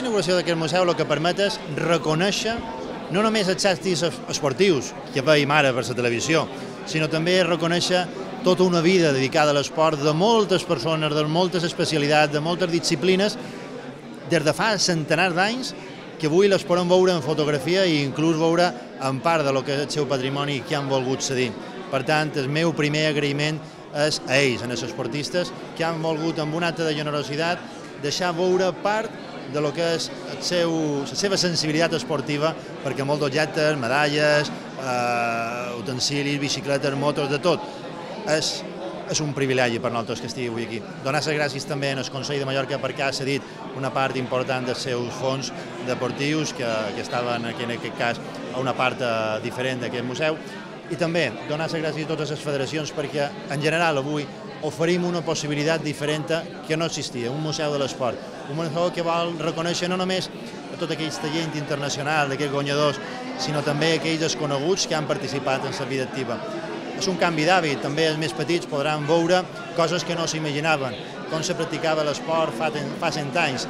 inauguració d'aquest museu el que permet és reconèixer no només els èxits esportius que veiem ara per la televisió, sinó també reconèixer tota una vida dedicada a l'esport de moltes persones, de moltes especialitats, de moltes disciplines, des de fa centenars d'anys, que avui les podem veure en fotografia i inclús veure en part de lo que és el seu patrimoni que han volgut cedir. Per tant, el meu primer agraïment és a ells, a els esportistes, que han volgut, amb un acte de generositat, deixar veure part de lo que és la seva sensibilitat esportiva, perquè molts objectes, medalles, utensilis, bicicletes, motos, de tot, és un privilegi per nosaltres que estigui avui aquí. Donar les gràcies també al Consell de Mallorca perquè ha cedit una part important dels seus fons deportius que estaven, en aquest cas, a una part diferent d'aquest museu. I també donar les gràcies a totes les federacions perquè, en general, avui oferim una possibilitat diferent que no existia, un museu de l'esport. Un museu que vol reconèixer no només a tot aquell talent internacional d'aquests guanyadors, sinó també aquells desconeguts que han participat en la vida activa. És un canvi d'hàbit, també els més petits podran veure coses que no s'imaginaven, com se practicava l'esport fa 100 anys.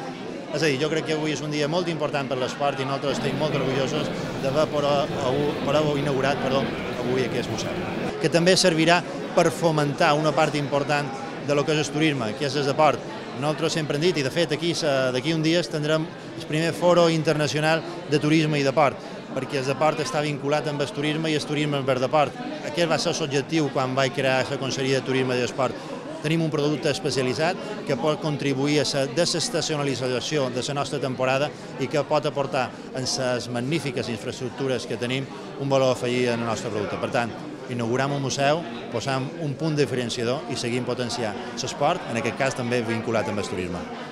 És a dir, jo crec que avui és un dia molt important per l'esport i nosaltres estem molt orgullosos d'haver inaugurat avui aquest museu, que també servirà per fomentar una part important de lo que és el turisme, que és el deport. Nosaltres sempre hem dit, i de fet d'aquí uns dies tindrem el primer foro internacional de turisme i deport, perquè el deport està vinculat amb el turisme i el turisme amb el deport. Aquest va ser l'objectiu quan vaig crear la Conselleria de Turisme i d'Esport. Tenim un producte especialitzat que pot contribuir a la desestacionalització de la nostra temporada i que pot aportar en les magnífiques infraestructures que tenim un valor afegit en el nostre producte. Per tant, inauguram un museu, posam un punt diferenciador i seguim potenciant l'esport, en aquest cas també vinculat amb el turisme.